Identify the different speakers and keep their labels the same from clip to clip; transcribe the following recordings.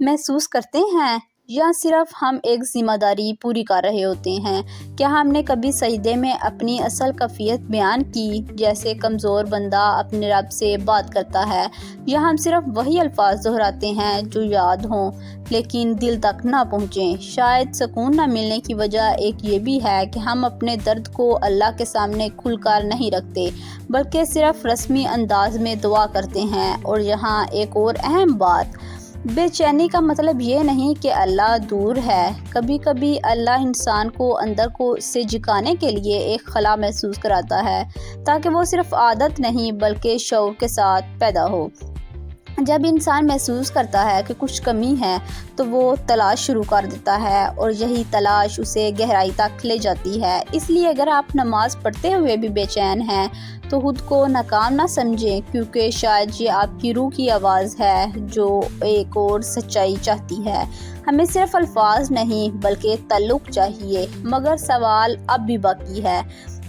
Speaker 1: محسوس کرتے ہیں یا صرف ہم ایک ذمہ داری پوری کر رہے ہوتے ہیں؟ کیا ہم نے کبھی سجدے میں اپنی اصل کیفیت بیان کی، جیسے کمزور بندہ اپنے رب سے بات کرتا ہے، یا ہم صرف وہی الفاظ دہراتے ہیں جو یاد ہوں لیکن دل تک نہ پہنچیں؟ شاید سکون نہ ملنے کی وجہ ایک یہ بھی ہے کہ ہم اپنے درد کو اللہ کے سامنے کھل کر نہیں رکھتے، بلکہ صرف رسمی انداز میں دعا کرتے ہیں۔ اور یہاں ایک اور اہم بات، بے چینی کا مطلب یہ نہیں کہ اللہ دور ہے۔ کبھی کبھی اللہ انسان کو اندر کو سے جھکانے کے لیے ایک خلا محسوس کراتا ہے، تاکہ وہ صرف عادت نہیں بلکہ شعور کے ساتھ پیدا ہو۔ جب انسان محسوس کرتا ہے کہ کچھ کمی ہے تو وہ تلاش شروع کر دیتا ہے، اور یہی تلاش اسے گہرائی تک لے جاتی ہے۔ اس لیے اگر آپ نماز پڑھتے ہوئے بھی بے چین ہیں تو خود کو ناکام نہ سمجھیں، کیونکہ شاید یہ آپ کی روح کی آواز ہے جو ایک اور سچائی چاہتی ہے۔ ہمیں صرف الفاظ نہیں بلکہ تعلق چاہیے، مگر سوال اب بھی باقی ہے،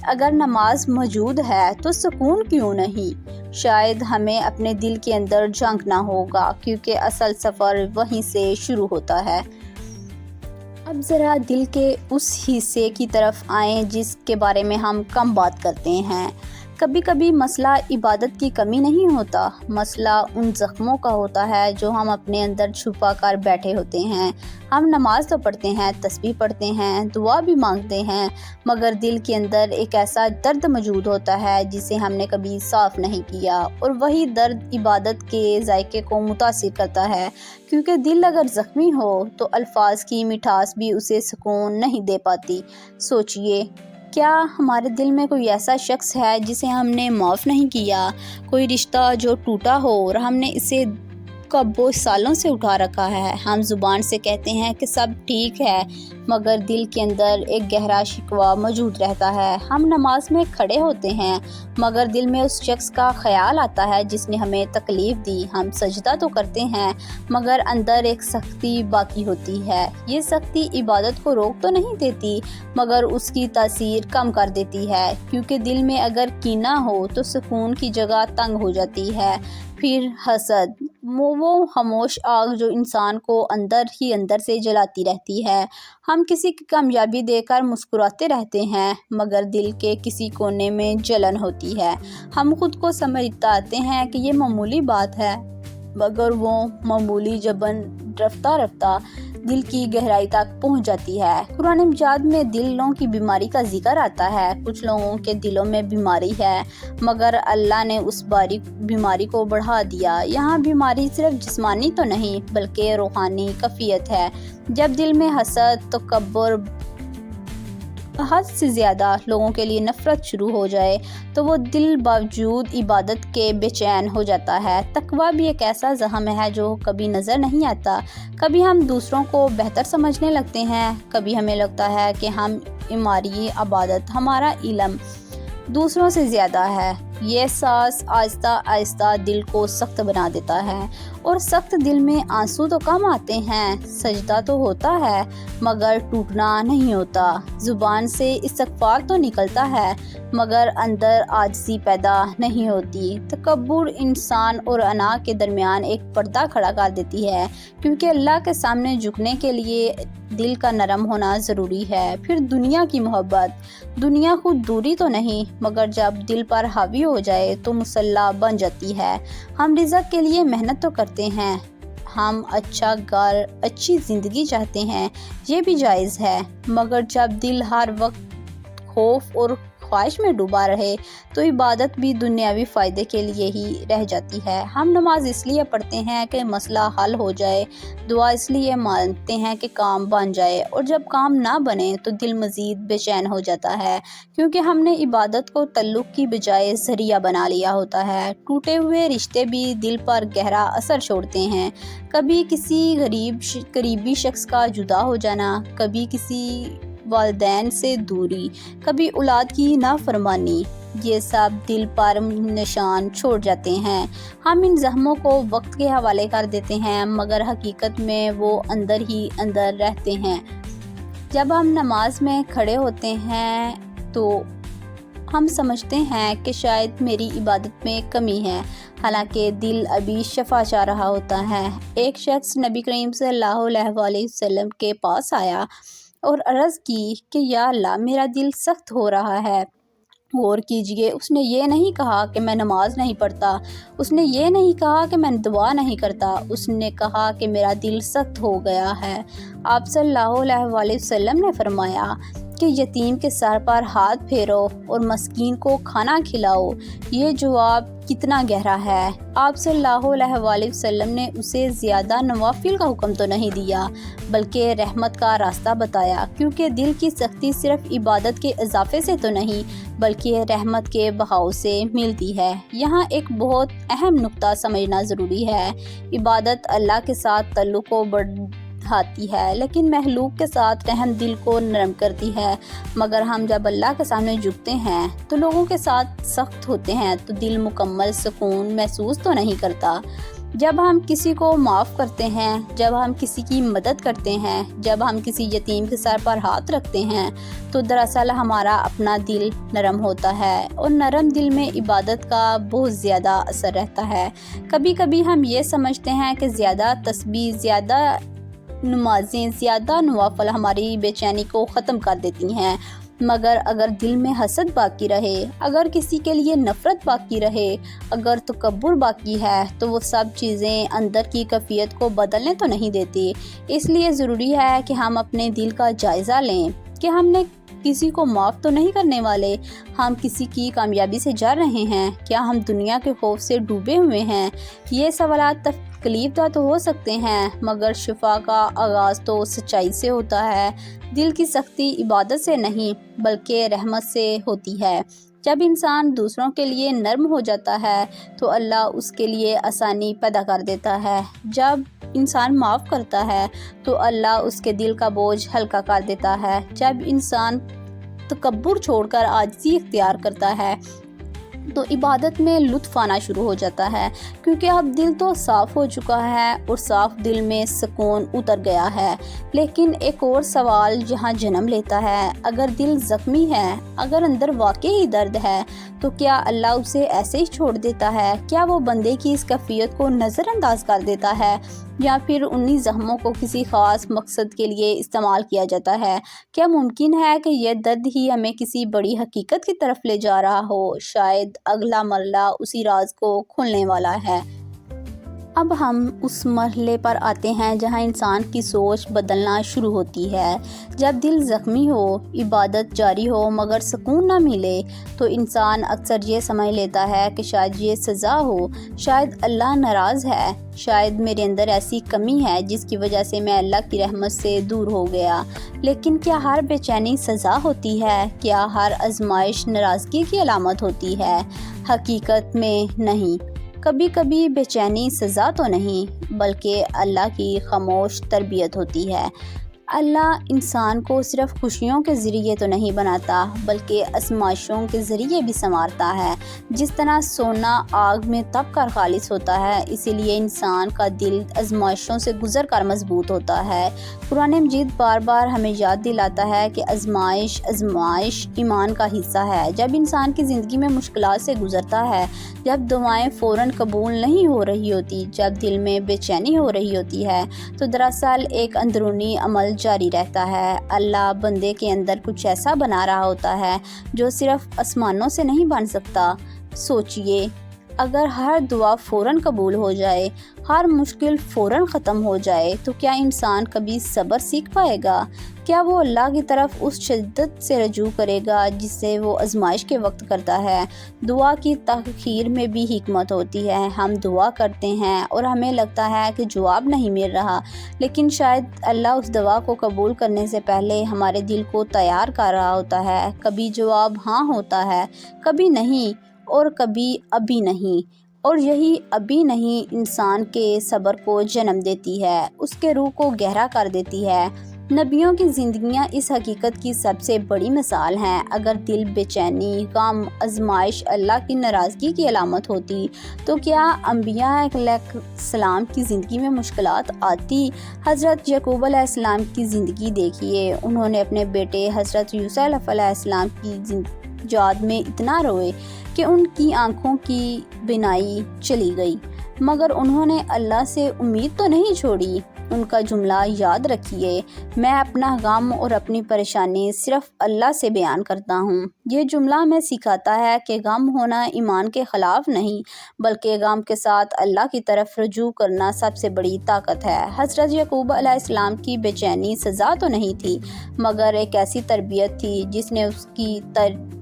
Speaker 1: اگر نماز موجود ہے تو سکون کیوں نہیں؟ شاید ہمیں اپنے دل کے اندر جھانکنا ہوگا، کیونکہ اصل سفر وہیں سے شروع ہوتا ہے۔ اب ذرا دل کے اس حصے کی طرف آئیں جس کے بارے میں ہم کم بات کرتے ہیں۔ کبھی کبھی مسئلہ عبادت کی کمی نہیں ہوتا، مسئلہ ان زخموں کا ہوتا ہے جو ہم اپنے اندر چھپا کر بیٹھے ہوتے ہیں۔ ہم نماز تو پڑھتے ہیں، تسبیح پڑھتے ہیں، دعا بھی مانگتے ہیں، مگر دل کے اندر ایک ایسا درد موجود ہوتا ہے جسے ہم نے کبھی صاف نہیں کیا، اور وہی درد عبادت کے ذائقے کو متاثر کرتا ہے، کیونکہ دل اگر زخمی ہو تو الفاظ کی مٹھاس بھی اسے سکون نہیں دے پاتی۔ سوچئے، کیا ہمارے دل میں کوئی ایسا شخص ہے جسے ہم نے معاف نہیں کیا؟ کوئی رشتہ جو ٹوٹا ہو اور ہم نے اسے کبوں سالوں سے اٹھا رکھا ہے؟ ہم زبان سے کہتے ہیں کہ سب ٹھیک ہے، مگر دل کے اندر ایک گہرا شکوہ موجود رہتا ہے۔ ہم نماز میں کھڑے ہوتے ہیں، مگر دل میں اس شخص کا خیال آتا ہے جس نے ہمیں تکلیف دی۔ ہم سجدہ تو کرتے ہیں، مگر اندر ایک سختی باقی ہوتی ہے۔ یہ سختی عبادت کو روک تو نہیں دیتی، مگر اس کی تاثیر کم کر دیتی ہے، کیونکہ دل میں اگر کینہ ہو تو سکون کی جگہ تنگ ہو جاتی ہے۔ پھر حسد، وہ خاموش آگ جو انسان کو اندر ہی اندر سے جلاتی رہتی ہے۔ ہم کسی کی کامیابی دیکھ کر مسکراتے رہتے ہیں، مگر دل کے کسی کونے میں جلن ہوتی ہے۔ ہم خود کو سمجھاتے ہیں کہ یہ معمولی بات ہے، مگر وہ معمولی جبن رفتہ رفتہ دل کی گہرائی تک پہنچ جاتی ہے۔ قرآن مجید میں دلوں کی بیماری کا ذکر آتا ہے۔ کچھ لوگوں کے دلوں میں بیماری ہے، مگر اللہ نے اس بیماری کو بڑھا دیا۔ یہاں بیماری صرف جسمانی تو نہیں بلکہ روحانی کیفیت ہے۔ جب دل میں حسد، تکبر، حد سے زیادہ لوگوں کے لیے نفرت شروع ہو جائے تو وہ دل باوجود عبادت کے بے چین ہو جاتا ہے۔ تقویٰ بھی ایک ایسا زخم ہے جو کبھی نظر نہیں آتا۔ کبھی ہم دوسروں کو بہتر سمجھنے لگتے ہیں، کبھی ہمیں لگتا ہے کہ ہماری عبادت، ہمارا علم دوسروں سے زیادہ ہے۔ یہ احساس آہستہ آہستہ دل کو سخت بنا دیتا ہے، اور سخت دل میں آنسو تو کم آتے ہیں، سجدہ تو ہوتا ہے مگر ٹوٹنا نہیں ہوتا، زبان سے استغفار تو نکلتا ہے مگر اندر عاجزی پیدا نہیں ہوتی۔ تکبر انسان اور انا کے درمیان ایک پردہ کھڑا کر دیتی ہے، کیونکہ اللہ کے سامنے جھکنے کے لیے دل کا نرم ہونا ضروری ہے۔ پھر دنیا کی محبت، دنیا خود دوری تو نہیں، مگر جب دل پر حاوی ہو جائے تو مسلح بن جاتی ہے۔ ہم رزق کے لیے محنت تو کرتے ہیں، ہم اچھا گھر، اچھی زندگی چاہتے ہیں، یہ بھی جائز ہے، مگر جب دل ہر وقت خوف اور خواہش میں ڈوبا رہے تو عبادت بھی دنیاوی فائدے کے لیے ہی رہ جاتی ہے۔ ہم نماز اس لیے پڑھتے ہیں کہ مسئلہ حل ہو جائے، دعا اس لیے مانگتے ہیں کہ کام بن جائے، اور جب کام نہ بنے تو دل مزید بے چین ہو جاتا ہے، کیونکہ ہم نے عبادت کو تعلق کی بجائے ذریعہ بنا لیا ہوتا ہے۔ ٹوٹے ہوئے رشتے بھی دل پر گہرا اثر چھوڑتے ہیں، کبھی کسی قریبی شخص کا جدا ہو جانا، کبھی کسی والدین سے دوری، کبھی اولاد کی نافرمانی، یہ سب دل پر نشان چھوڑ جاتے ہیں۔ ہم ان زخموں کو وقت کے حوالے کر دیتے ہیں، مگر حقیقت میں وہ اندر ہی اندر رہتے ہیں۔ جب ہم نماز میں کھڑے ہوتے ہیں تو ہم سمجھتے ہیں کہ شاید میری عبادت میں کمی ہے، حالانکہ دل ابھی شفا چاہ رہا ہوتا ہے۔ ایک شخص نبی کریم صلی اللہ علیہ وآلہ وسلم کے پاس آیا اور عرض کی کہ یا اللہ، میرا دل سخت ہو رہا ہے۔ غور کیجئے، اس نے یہ نہیں کہا کہ میں نماز نہیں پڑھتا، اس نے یہ نہیں کہا کہ میں دعا نہیں کرتا، اس نے کہا کہ میرا دل سخت ہو گیا ہے۔ آپ صلی اللہ علیہ وآلہ وسلم نے فرمایا کہ یتیم کے سر پر ہاتھ پھیرو اور مسکین کو کھانا کھلاؤ۔ یہ جواب کتنا گہرا ہے۔ آپ صلی اللہ علیہ وآلہ وسلم نے اسے زیادہ نوافل کا حکم تو نہیں دیا، بلکہ رحمت کا راستہ بتایا، کیونکہ دل کی سختی صرف عبادت کے اضافے سے تو نہیں بلکہ رحمت کے بہاؤ سے ملتی ہے۔ یہاں ایک بہت اہم نقطہ سمجھنا ضروری ہے۔ عبادت اللہ کے ساتھ تعلق کو بڑھاتی ہے، لیکن مخلوق کے ساتھ رحم دل کو نرم کرتی ہے۔ مگر ہم جب اللہ کے سامنے جھکتے ہیں تو لوگوں کے ساتھ سخت ہوتے ہیں تو دل مکمل سکون محسوس تو نہیں کرتا۔ جب ہم کسی کو معاف کرتے ہیں، جب ہم کسی کی مدد کرتے ہیں، جب ہم کسی یتیم کے سر پر ہاتھ رکھتے ہیں تو دراصل ہمارا اپنا دل نرم ہوتا ہے، اور نرم دل میں عبادت کا بہت زیادہ اثر رہتا ہے۔ کبھی کبھی ہم یہ سمجھتے ہیں کہ زیادہ تسبیح، زیادہ نمازیں، زیادہ نوافل ہماری بے چینی کو ختم کر دیتی ہیں، مگر اگر دل میں حسد باقی رہے، اگر کسی کے لیے نفرت باقی رہے، اگر تکبر باقی ہے تو وہ سب چیزیں اندر کی کیفیت کو بدلنے تو نہیں دیتی۔ اس لیے ضروری ہے کہ ہم اپنے دل کا جائزہ لیں کہ ہم نے کسی کو معاف تو نہیں کرنے والے، ہم کسی کی کامیابی سے ڈر رہے ہیں، کیا ہم دنیا کے خوف سے ڈوبے ہوئے ہیں؟ یہ سوالات تکلیف دہ تو ہو سکتے ہیں، مگر شفا کا آغاز تو سچائی سے ہوتا ہے۔ دل کی سختی عبادت سے نہیں بلکہ رحمت سے ہوتی ہے۔ جب انسان دوسروں کے لیے نرم ہو جاتا ہے تو اللہ اس کے لیے آسانی پیدا کر دیتا ہے۔ جب انسان معاف کرتا ہے تو اللہ اس کے دل کا بوجھ ہلکا کر دیتا ہے۔ جب انسان تکبر چھوڑ کر عاجزی اختیار کرتا ہے تو عبادت میں لطف آنا شروع ہو جاتا ہے، کیونکہ اب دل تو صاف ہو چکا ہے اور صاف دل میں سکون اتر گیا ہے۔ لیکن ایک اور سوال جہاں جنم لیتا ہے، اگر دل زخمی ہے، اگر اندر واقعی درد ہے تو کیا اللہ اسے ایسے ہی چھوڑ دیتا ہے؟ کیا وہ بندے کی اس کیفیت کو نظر انداز کر دیتا ہے، یا پھر انہی زخموں کو کسی خاص مقصد کے لیے استعمال کیا جاتا ہے؟ کیا ممکن ہے کہ یہ درد ہی ہمیں کسی بڑی حقیقت کی طرف لے جا رہا ہو؟ شاید اگلا مرحلہ اسی راز کو کھولنے والا ہے۔ اب ہم اس مرحلے پر آتے ہیں جہاں انسان کی سوچ بدلنا شروع ہوتی ہے۔ جب دل زخمی ہو، عبادت جاری ہو مگر سکون نہ ملے تو انسان اکثر یہ سمجھ لیتا ہے کہ شاید یہ سزا ہو، شاید اللہ ناراض ہے، شاید میرے اندر ایسی کمی ہے جس کی وجہ سے میں اللہ کی رحمت سے دور ہو گیا۔ لیکن کیا ہر بے چینی سزا ہوتی ہے؟ کیا ہر آزمائش ناراضگی کی علامت ہوتی ہے؟ حقیقت میں نہیں۔ کبھی کبھی بے چینی سزا تو نہیں بلکہ اللہ کی خاموش تربیت ہوتی ہے۔ اللہ انسان کو صرف خوشیوں کے ذریعے تو نہیں بناتا بلکہ آزمائشوں کے ذریعے بھی سنوارتا ہے۔ جس طرح سونا آگ میں تپ کر خالص ہوتا ہے، اسی لیے انسان کا دل آزمائشوں سے گزر کر مضبوط ہوتا ہے۔ قرآن مجید بار بار ہمیں یاد دلاتا ہے کہ آزمائش ایمان کا حصہ ہے۔ جب انسان کی زندگی میں مشکلات سے گزرتا ہے، جب دعائیں فوراً قبول نہیں ہو رہی ہوتی، جب دل میں بے چینی ہو رہی ہوتی ہے تو دراصل ایک اندرونی عمل جاری رہتا ہے۔ اللہ بندے کے اندر کچھ ایسا بنا رہا ہوتا ہے جو صرف آسمانوں سے نہیں بن سکتا۔ سوچئے، اگر ہر دعا فوراً قبول ہو جائے، ہر مشکل فوراً ختم ہو جائے تو کیا انسان کبھی صبر سیکھ پائے گا؟ کیا وہ اللہ کی طرف اس شدت سے رجوع کرے گا جس سے وہ آزمائش کے وقت کرتا ہے؟ دعا کی تاخیر میں بھی حکمت ہوتی ہے۔ ہم دعا کرتے ہیں اور ہمیں لگتا ہے کہ جواب نہیں مل رہا، لیکن شاید اللہ اس دعا کو قبول کرنے سے پہلے ہمارے دل کو تیار کر رہا ہوتا ہے۔ کبھی جواب ہاں ہوتا ہے، کبھی نہیں، اور کبھی ابھی نہیں، اور یہی ابھی نہیں انسان کے صبر کو جنم دیتی ہے، اس کے روح کو گہرا کر دیتی ہے۔ نبیوں کی زندگیاں اس حقیقت کی سب سے بڑی مثال ہیں۔ اگر دل بے چینی، غم، آزمائش اللہ کی ناراضگی کی علامت ہوتی تو کیا انبیاء علیہ السلام کی زندگی میں مشکلات آتی؟ حضرت یعقوب علیہ السلام کی زندگی دیکھیے، انہوں نے اپنے بیٹے حضرت یوسف علیہ السلام کی یاد میں اتنا روئے کہ ان کی آنکھوں کی بینائی چلی گئی، مگر انہوں نے اللہ سے امید تو نہیں چھوڑی۔ ان کا جملہ یاد رکھیے، میں اپنا غم اور اپنی پریشانی صرف اللہ سے بیان کرتا ہوں۔ یہ جملہ ہمیں سکھاتا ہے کہ غم ہونا ایمان کے خلاف نہیں، بلکہ غم کے ساتھ اللہ کی طرف رجوع کرنا سب سے بڑی طاقت ہے۔ حضرت یعقوب علیہ السلام کی بے چینی سزا تو نہیں تھی، مگر ایک ایسی تربیت تھی جس نے اس کی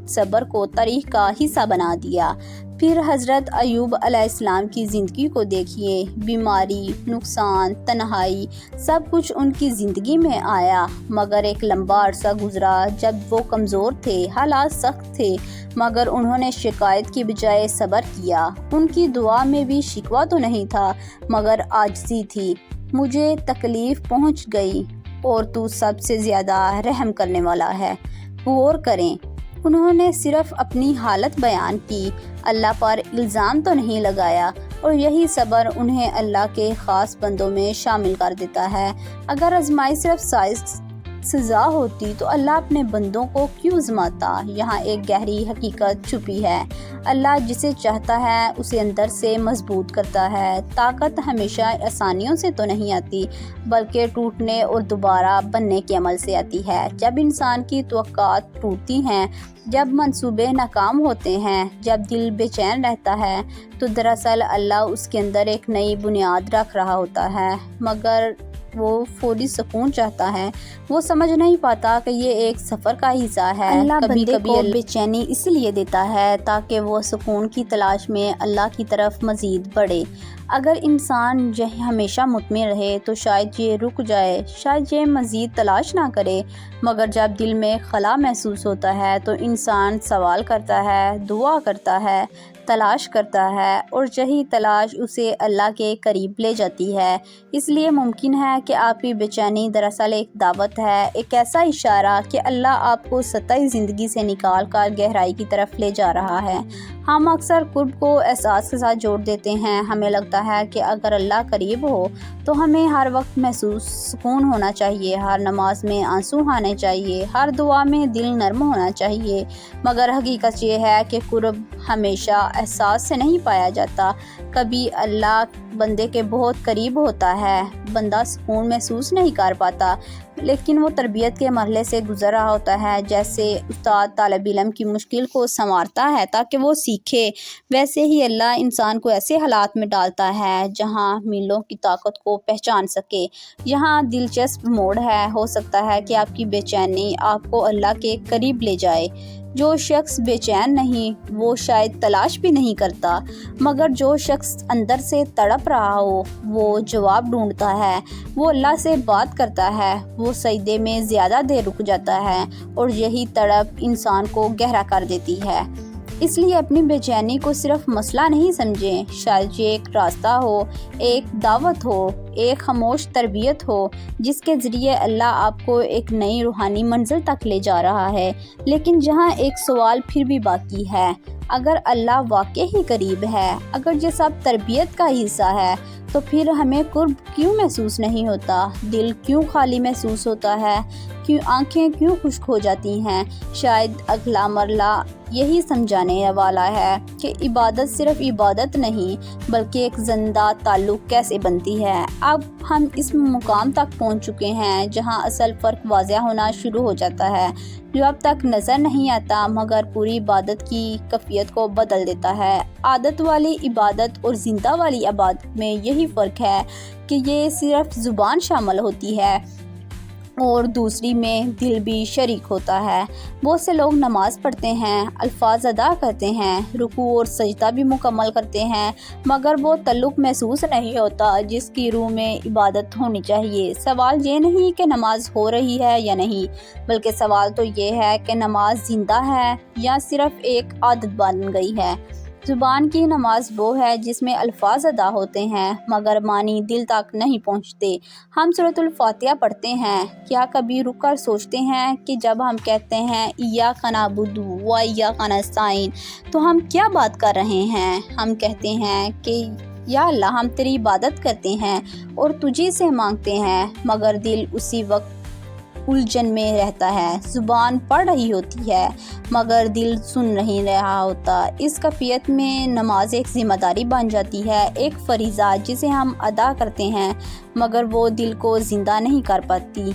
Speaker 1: صبر کو تاریخ کا حصہ بنا دیا۔ پھر حضرت ایوب علیہ السلام کی زندگی کو دیکھیے، بیماری، نقصان، تنہائی، سب کچھ ان کی زندگی میں آیا، مگر ایک لمبا عرصہ گزرا جب وہ کمزور تھے، حالات سخت تھے، مگر انہوں نے شکایت کی بجائے صبر کیا۔ ان کی دعا میں بھی شکوہ تو نہیں تھا، مگر عاجزی تھی۔ مجھے تکلیف پہنچ گئی اور تو سب سے زیادہ رحم کرنے والا ہے، غور کریں۔ انہوں نے صرف اپنی حالت بیان کی، اللہ پر الزام تو نہیں لگایا، اور یہی صبر انہیں اللہ کے خاص بندوں میں شامل کر دیتا ہے۔ اگر آزمائی صرف سزا ہوتی تو اللہ اپنے بندوں کو کیوں آزماتا؟ یہاں ایک گہری حقیقت چھپی ہے، اللہ جسے چاہتا ہے اسے اندر سے مضبوط کرتا ہے۔ طاقت ہمیشہ آسانیوں سے تو نہیں آتی، بلکہ ٹوٹنے اور دوبارہ بننے کے عمل سے آتی ہے۔ جب انسان کی توقعات ٹوٹتی ہیں، جب منصوبے ناکام ہوتے ہیں، جب دل بے چین رہتا ہے، تو دراصل اللہ اس کے اندر ایک نئی بنیاد رکھ رہا ہوتا ہے، مگر وہ فوری سکون چاہتا ہے۔ وہ سمجھ نہیں پاتا کہ یہ ایک سفر کا حصہ ہے۔ اللہ بندے کو بے چینی اس لیے دیتا ہے تاکہ وہ سکون کی تلاش میں اللہ کی طرف مزید بڑھے۔ اگر انسان ہمیشہ مطمئن رہے تو شاید یہ رک جائے، شاید یہ مزید تلاش نہ کرے، مگر جب دل میں خلا محسوس ہوتا ہے تو انسان سوال کرتا ہے، دعا کرتا ہے، تلاش کرتا ہے، اور یہی تلاش اسے اللہ کے قریب لے جاتی ہے۔ اس لیے ممکن ہے کہ آپ کی بے چینی دراصل ایک دعوت ہے، ایک ایسا اشارہ کہ اللہ آپ کو سطحی زندگی سے نکال کر گہرائی کی طرف لے جا رہا ہے۔ ہم اکثر قرب کو احساس کے ساتھ جوڑ دیتے ہیں۔ ہمیں لگتا ہے کہ اگر اللہ قریب ہو تو ہمیں ہر وقت محسوس سکون ہونا چاہیے، ہر نماز میں آنسو آنے چاہیے، ہر دعا میں دل نرم ہونا چاہیے، مگر حقیقت یہ ہے کہ قرب ہمیشہ احساس سے نہیں پایا جاتا۔ کبھی اللہ بندے کے بہت قریب ہوتا ہے، بندہ سکون محسوس نہیں کر پاتا، لیکن وہ تربیت کے مرحلے سے گزر رہا ہوتا ہے۔ جیسے استاد طالب علم کی مشکل کو سنوارتا ہے تاکہ وہ سیکھے، ویسے ہی اللہ انسان کو ایسے حالات میں ڈالتا ہے جہاں میلوں کی طاقت کو پہچان سکے۔ یہاں دلچسپ موڑ ہے، ہو سکتا ہے کہ آپ کی بے چینی آپ کو اللہ کے قریب لے جائے۔ جو شخص بے چین نہیں وہ شاید تلاش بھی نہیں کرتا، مگر جو شخص اندر سے تڑپ رہا ہو وہ جواب ڈھونڈتا ہے، وہ اللہ سے بات کرتا ہے، وہ سجدے میں زیادہ دیر رک جاتا ہے، اور یہی تڑپ انسان کو گہرا کر دیتی ہے۔ اس لیے اپنی بے چینی کو صرف مسئلہ نہیں سمجھیں، شاید یہ ایک راستہ ہو، ایک دعوت ہو، ایک خاموش تربیت ہو جس کے ذریعے اللہ آپ کو ایک نئی روحانی منزل تک لے جا رہا ہے۔ لیکن جہاں ایک سوال پھر بھی باقی ہے، اگر اللہ واقعی ہی قریب ہے، اگر یہ سب تربیت کا حصہ ہے، تو پھر ہمیں قرب کیوں محسوس نہیں ہوتا؟ دل کیوں خالی محسوس ہوتا ہے؟ آنکھیں کیوں خشک ہو جاتی ہیں؟ شاید اگلا مرحلہ یہی سمجھانے والا ہے کہ عبادت صرف عبادت نہیں بلکہ ایک زندہ تعلق کیسے بنتی ہے۔ اب ہم اس مقام تک پہنچ چکے ہیں جہاں اصل فرق واضح ہونا شروع ہو جاتا ہے، جو اب تک نظر نہیں آتا مگر پوری عبادت کی کیفیت کو بدل دیتا ہے۔ عادت والی عبادت اور زندہ والی عبادت میں یہی فرق ہے کہ یہ صرف زبان شامل ہوتی ہے اور دوسری میں دل بھی شریک ہوتا ہے۔ بہت سے لوگ نماز پڑھتے ہیں، الفاظ ادا کرتے ہیں، رکوع اور سجدہ بھی مکمل کرتے ہیں، مگر وہ تعلق محسوس نہیں ہوتا جس کی روح میں عبادت ہونی چاہیے۔ سوال یہ نہیں کہ نماز ہو رہی ہے یا نہیں، بلکہ سوال تو یہ ہے کہ نماز زندہ ہے یا صرف ایک عادت بن گئی ہے۔ زبان کی نماز وہ ہے جس میں الفاظ ادا ہوتے ہیں مگر معنی دل تک نہیں پہنچتے۔ ہم سورۃ الفاتحہ پڑھتے ہیں، کیا کبھی رک کر سوچتے ہیں کہ جب ہم کہتے ہیں ایاک نعبد و ایاک نستعین تو ہم کیا بات کر رہے ہیں؟ ہم کہتے ہیں کہ یا اللہ ہم تیری عبادت کرتے ہیں اور تجھی سے مانگتے ہیں، مگر دل اسی وقت الجھن میں رہتا ہے، زبان پڑھ رہی ہوتی ہے مگر دل سن نہیں رہا ہوتا۔ اس کیفیت میں نماز ایک ذمہ داری بن جاتی ہے، ایک فریضہ جسے ہم ادا کرتے ہیں مگر وہ دل کو زندہ نہیں کر پاتی۔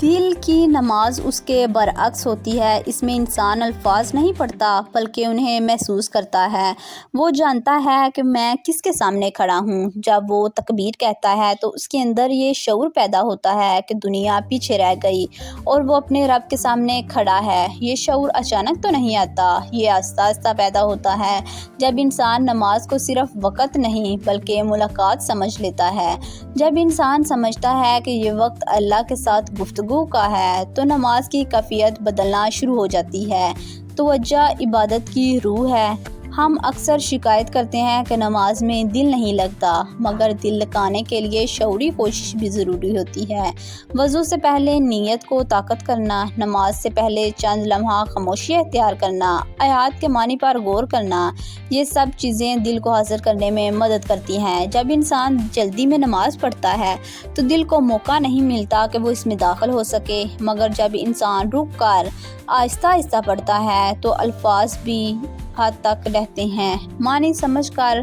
Speaker 1: دل کی نماز اس کے برعکس ہوتی ہے، اس میں انسان الفاظ نہیں پڑھتا بلکہ انہیں محسوس کرتا ہے۔ وہ جانتا ہے کہ میں کس کے سامنے کھڑا ہوں۔ جب وہ تکبیر کہتا ہے تو اس کے اندر یہ شعور پیدا ہوتا ہے کہ دنیا پیچھے رہ گئی اور وہ اپنے رب کے سامنے کھڑا ہے۔ یہ شعور اچانک تو نہیں آتا، یہ آہستہ آہستہ پیدا ہوتا ہے جب انسان نماز کو صرف وقت نہیں بلکہ ملاقات سمجھ لیتا ہے۔ جب انسان سمجھتا ہے کہ یہ وقت اللہ کے ساتھ گفتگو کا ہے تو نماز کی کیفیت بدلنا شروع ہو جاتی ہے۔ توجہ عبادت کی روح ہے۔ ہم اکثر شکایت کرتے ہیں کہ نماز میں دل نہیں لگتا، مگر دل لگانے کے لیے شعوری کوشش بھی ضروری ہوتی ہے۔ وضو سے پہلے نیت کو طاقت کرنا، نماز سے پہلے چند لمحہ خاموشی اختیار کرنا، آیات کے معنی پر غور کرنا، یہ سب چیزیں دل کو حاضر کرنے میں مدد کرتی ہیں۔ جب انسان جلدی میں نماز پڑھتا ہے تو دل کو موقع نہیں ملتا کہ وہ اس میں داخل ہو سکے، مگر جب انسان رک کر آہستہ آہستہ پڑھتا ہے تو الفاظ بھی حد تک رہتے ہیں۔ معنی سمجھ کر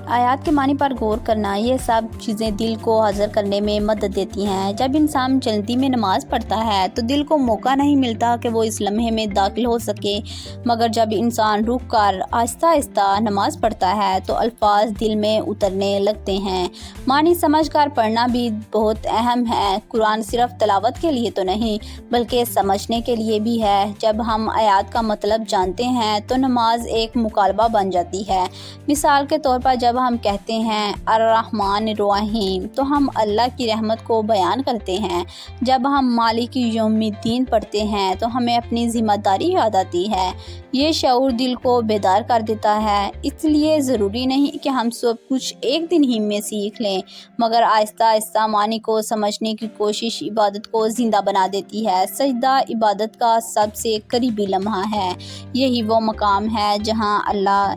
Speaker 1: آیات کے معنی پر غور کرنا، یہ سب چیزیں دل کو حاضر کرنے میں مدد دیتی ہیں۔ جب انسان جلدی میں نماز پڑھتا ہے تو دل کو موقع نہیں ملتا کہ وہ اس لمحے میں داخل ہو سکے، مگر جب انسان رک کر آہستہ آہستہ نماز پڑھتا ہے تو الفاظ دل میں اترنے لگتے ہیں۔ معنی سمجھ کر پڑھنا بھی بہت اہم ہے۔ قرآن صرف تلاوت کے لیے تو نہیں بلکہ سمجھنے کے لیے بھی ہے۔ جب ہم آیات کا مطلب جانتے ہیں تو نماز ایک مکالمہ بن جاتی ہے۔ مثال کے طور پر جب ہم کہتے ہیں الرحمن الرحیم تو ہم اللہ کی رحمت کو بیان کرتے ہیں۔ جب ہم مالک یوم الدین پڑھتے ہیں تو ہمیں اپنی ذمہ داری یاد آتی ہے۔ یہ شعور دل کو بیدار کر دیتا ہے۔ اس لیے ضروری نہیں کہ ہم سب کچھ ایک دن ہی میں سیکھ لیں، مگر آہستہ آہستہ معنی کو سمجھنے کی کوشش عبادت کو زندہ بنا دیتی ہے۔ سجدہ عبادت کا سب سے قریبی لمحہ ہے۔ یہی وہ مقام ہے جہاں اللہ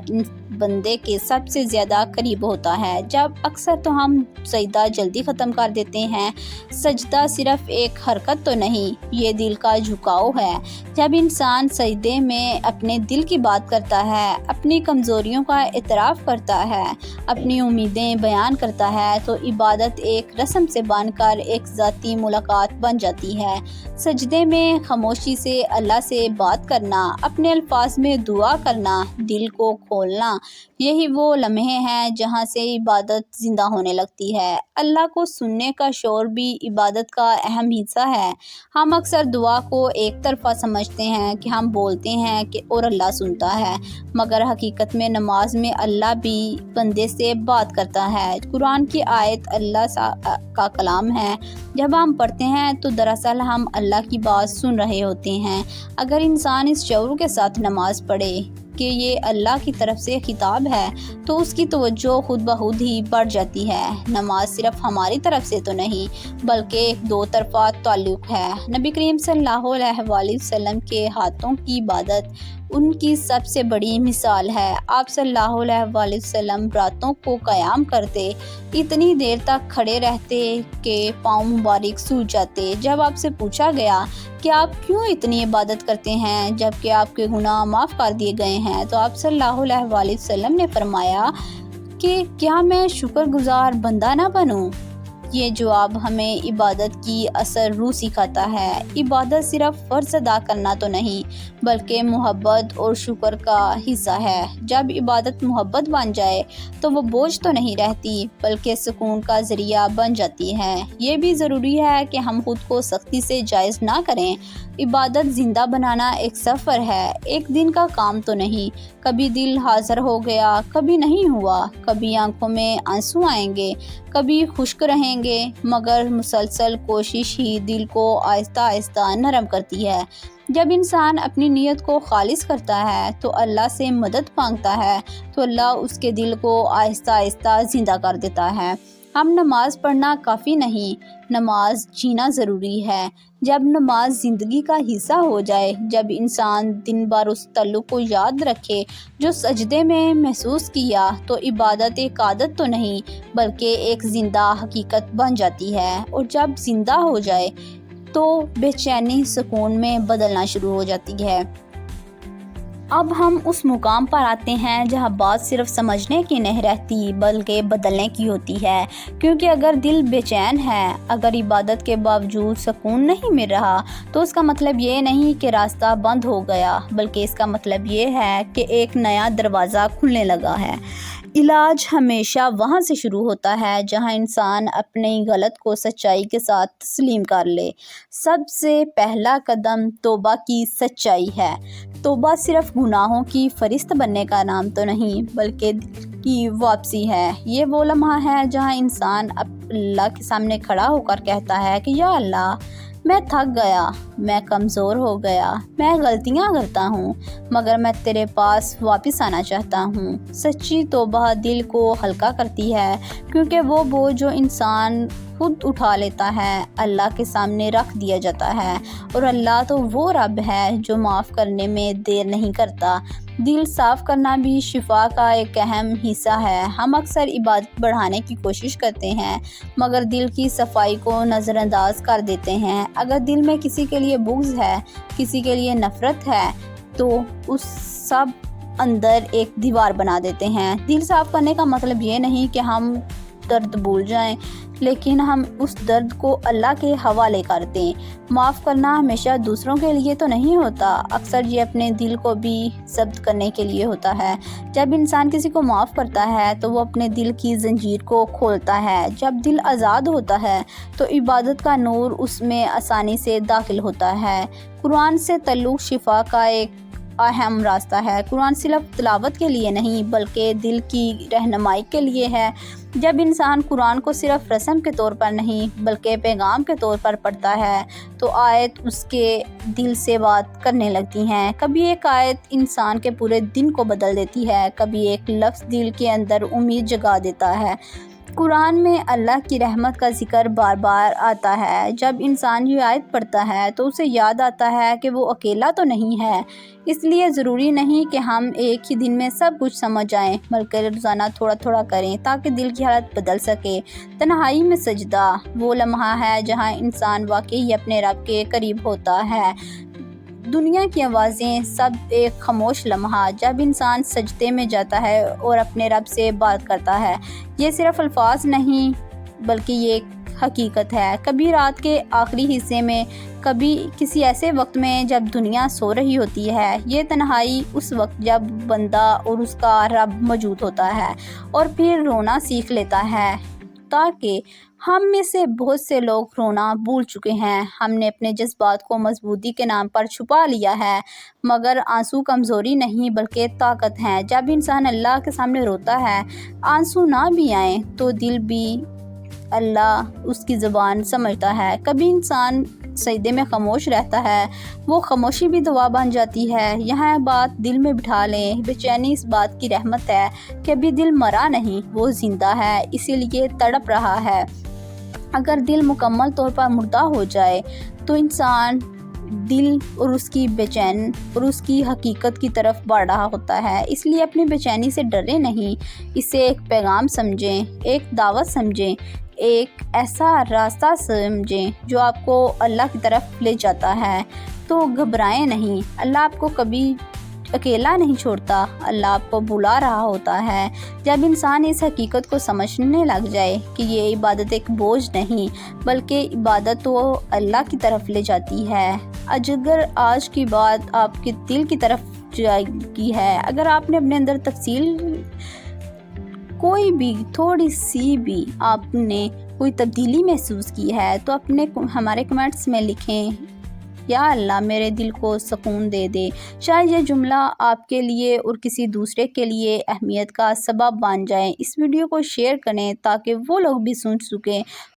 Speaker 1: بندے کے سب سے زیادہ قریب ہوتا ہے۔ جب اکثر تو ہم سجدہ جلدی ختم کر دیتے ہیں۔ سجدہ صرف ایک حرکت تو نہیں، یہ دل کا جھکاؤ ہے۔ جب انسان سجدے میں اپنے دل کی بات کرتا ہے، اپنی کمزوریوں کا اعتراف کرتا ہے، اپنی امیدیں بیان کرتا ہے تو عبادت ایک رسم سے بن کر ایک ذاتی ملاقات بن جاتی ہے۔ سجدے میں خاموشی سے اللہ سے بات کرنا، اپنے الفاظ میں دعا کرنا، دل کو کھولنا، یہی وہ لمحے ہیں جہاں سے عبادت زندہ ہونے لگتی ہے۔ اللہ کو سننے کا شعور بھی عبادت کا اہم حصہ ہے۔ ہم اکثر دعا کو ایک طرفہ سمجھتے ہیں کہ ہم بولتے ہیں کہ اور اللہ سنتا ہے، مگر حقیقت میں نماز میں اللہ بھی بندے سے بات کرتا ہے۔ قرآن کی آیت اللہ کا کلام ہے۔ جب ہم پڑھتے ہیں تو دراصل ہم اللہ کی بات سن رہے ہوتے ہیں۔ اگر انسان اس شعور کے ساتھ نماز پڑھے کہ یہ اللہ کی طرف سے خطاب ہے تو اس کی توجہ خود بخود ہی بڑھ جاتی ہے۔ نماز صرف ہماری طرف سے تو نہیں بلکہ ایک دو طرفہ تعلق ہے۔ نبی کریم صلی اللہ علیہ وآلہ وسلم کے ہاتھوں کی عبادت ان کی سب سے بڑی مثال ہے۔ آپ صلی اللہ علیہ وآلہ وسلم راتوں کو قیام کرتے، اتنی دیر تک کھڑے رہتے کہ پاؤں مبارک سوج جاتے۔ جب آپ سے پوچھا گیا کہ آپ کیوں اتنی عبادت کرتے ہیں جبکہ آپ کے گناہ معاف کر دیے گئے ہیں تو آپ صلی اللہ علیہ وآلہ وسلم نے فرمایا کہ کیا میں شکر گزار بندہ نہ بنوں؟ یہ جواب ہمیں عبادت کی اثر روح سکھاتا ہے۔ عبادت صرف فرض ادا کرنا تو نہیں بلکہ محبت اور شکر کا حصہ ہے۔ جب عبادت محبت بن جائے تو وہ بوجھ تو نہیں رہتی بلکہ سکون کا ذریعہ بن جاتی ہے۔ یہ بھی ضروری ہے کہ ہم خود کو سختی سے جائز نہ کریں۔ عبادت زندہ بنانا ایک سفر ہے، ایک دن کا کام تو نہیں۔ کبھی دل حاضر ہو گیا، کبھی نہیں ہوا، کبھی آنکھوں میں آنسو آئیں گے، کبھی خشک رہیں گے، مگر مسلسل کوشش ہی دل کو آہستہ آہستہ نرم کرتی ہے۔ جب انسان اپنی نیت کو خالص کرتا ہے تو اللہ سے مدد مانگتا ہے تو اللہ اس کے دل کو آہستہ آہستہ زندہ کر دیتا ہے۔ اب نماز پڑھنا کافی نہیں، نماز جینا ضروری ہے۔ جب نماز زندگی کا حصہ ہو جائے، جب انسان دن بھر اس تعلق کو یاد رکھے جو سجدے میں محسوس کیا، تو عبادت ایک عادت تو نہیں بلکہ ایک زندہ حقیقت بن جاتی ہے، اور جب زندہ ہو جائے تو بے چینی سکون میں بدلنا شروع ہو جاتی ہے۔ اب ہم اس مقام پر آتے ہیں جہاں بات صرف سمجھنے کی نہیں رہتی بلکہ بدلنے کی ہوتی ہے، کیونکہ اگر دل بے چین ہے، اگر عبادت کے باوجود سکون نہیں مل رہا، تو اس کا مطلب یہ نہیں کہ راستہ بند ہو گیا، بلکہ اس کا مطلب یہ ہے کہ ایک نیا دروازہ کھلنے لگا ہے۔ علاج ہمیشہ وہاں سے شروع ہوتا ہے جہاں انسان اپنی غلط کو سچائی کے ساتھ تسلیم کر لے۔ سب سے پہلا قدم توبہ کی سچائی ہے۔ توبہ صرف گناہوں کی فہرست بننے کا نام تو نہیں بلکہ دل کی واپسی ہے۔ یہ وہ لمحہ ہے جہاں انسان اللہ کے سامنے کھڑا ہو کر کہتا ہے کہ یا اللہ، میں تھک گیا، میں کمزور ہو گیا، میں غلطیاں کرتا ہوں، مگر میں تیرے پاس واپس آنا چاہتا ہوں۔ سچی توبہ دل کو ہلکا کرتی ہے، کیونکہ وہ بوجھ جو انسان خود اٹھا لیتا ہے اللہ کے سامنے رکھ دیا جاتا ہے، اور اللہ تو وہ رب ہے جو معاف کرنے میں دیر نہیں کرتا۔ دل صاف کرنا بھی شفا کا ایک اہم حصہ ہے۔ ہم اکثر عبادت بڑھانے کی کوشش کرتے ہیں مگر دل کی صفائی کو نظر انداز کر دیتے ہیں۔ اگر دل میں کسی کے لیے بغض ہے، کسی کے لیے نفرت ہے، تو اس سب اندر ایک دیوار بنا دیتے ہیں۔ دل صاف کرنے کا مطلب یہ نہیں کہ ہم درد بھول جائیں، لیکن ہم اس درد کو اللہ کے حوالے کر دیں۔ معاف کرنا ہمیشہ دوسروں کے لیے تو نہیں ہوتا، اکثر یہ اپنے دل کو بھی ضبط کرنے کے لیے ہوتا ہے۔ جب انسان کسی کو معاف کرتا ہے تو وہ اپنے دل کی زنجیر کو کھولتا ہے۔ جب دل آزاد ہوتا ہے تو عبادت کا نور اس میں آسانی سے داخل ہوتا ہے۔ قرآن سے تعلق شفا کا ایک اہم راستہ ہے۔ قرآن صرف تلاوت کے لیے نہیں بلکہ دل کی رہنمائی کے لیے ہے۔ جب انسان قرآن کو صرف رسم کے طور پر نہیں بلکہ پیغام کے طور پر پڑھتا ہے تو آیت اس کے دل سے بات کرنے لگتی ہیں۔ کبھی ایک آیت انسان کے پورے دن کو بدل دیتی ہے، کبھی ایک لفظ دل کے اندر امید جگا دیتا ہے۔ قرآن میں اللہ کی رحمت کا ذکر بار بار آتا ہے۔ جب انسان یہ آیت پڑھتا ہے تو اسے یاد آتا ہے کہ وہ اکیلا تو نہیں ہے۔ اس لیے ضروری نہیں کہ ہم ایک ہی دن میں سب کچھ سمجھ جائیں بلکہ روزانہ تھوڑا تھوڑا کریں تاکہ دل کی حالت بدل سکے۔ تنہائی میں سجدہ وہ لمحہ ہے جہاں انسان واقعی اپنے رب کے قریب ہوتا ہے۔ دنیا کی آوازیں سب ایک خاموش لمحہ جب انسان سجدے میں جاتا ہے اور اپنے رب سے بات کرتا ہے۔ یہ صرف الفاظ نہیں بلکہ یہ ایک حقیقت ہے۔ کبھی رات کے آخری حصے میں، کبھی کسی ایسے وقت میں جب دنیا سو رہی ہوتی ہے۔ یہ تنہائی اس وقت جب بندہ اور اس کا رب موجود ہوتا ہے اور پھر رونا سیکھ لیتا ہے، تاکہ ہم میں سے بہت سے لوگ رونا بھول چکے ہیں۔ ہم نے اپنے جذبات کو مضبوطی کے نام پر چھپا لیا ہے، مگر آنسو کمزوری نہیں بلکہ طاقت ہیں۔ جب انسان اللہ کے سامنے روتا ہے، آنسو نہ بھی آئیں تو دل بھی اللہ اس کی زبان سمجھتا ہے۔ کبھی انسان سجدے میں خاموش رہتا ہے، وہ خاموشی بھی دعا بن جاتی ہے۔ یہاں بات دل میں بٹھا لیں، بے چینی اس بات کی رحمت ہے کہ ابھی دل مرا نہیں، وہ زندہ ہے، اسی لیے تڑپ رہا ہے۔ اگر دل مکمل طور پر مردہ ہو جائے تو انسان دل اور اس کی بے چین اور اس کی حقیقت کی طرف بڑھ رہا ہوتا ہے۔ اس لیے اپنی بے چینی سے ڈرے نہیں، اسے ایک پیغام سمجھیں، ایک دعوت سمجھیں، ایک ایسا راستہ سمجھیں جو آپ کو اللہ کی طرف لے جاتا ہے۔ تو گھبرائیں نہیں، اللہ آپ کو کبھی اکیلا نہیں چھوڑتا، اللہ آپ کو بلا رہا ہوتا ہے۔ جب انسان اس حقیقت کو سمجھنے لگ جائے کہ یہ عبادت ایک بوجھ نہیں بلکہ عبادت تو اللہ کی طرف لے جاتی ہے۔ اگر آج کی بات آپ کے دل کی طرف جائے گی ہے، اگر آپ نے اپنے اندر تفصیل کوئی بھی تھوڑی سی بھی آپ نے کوئی تبدیلی محسوس کی ہے تو ہمارے کمنٹس میں لکھیں، یا اللہ میرے دل کو سکون دے دے۔ شاید یہ جملہ آپ کے لیے اور کسی دوسرے کے لیے اہمیت کا سبب بن جائے۔ اس ویڈیو کو شیئر کریں تاکہ وہ لوگ بھی سن سکیں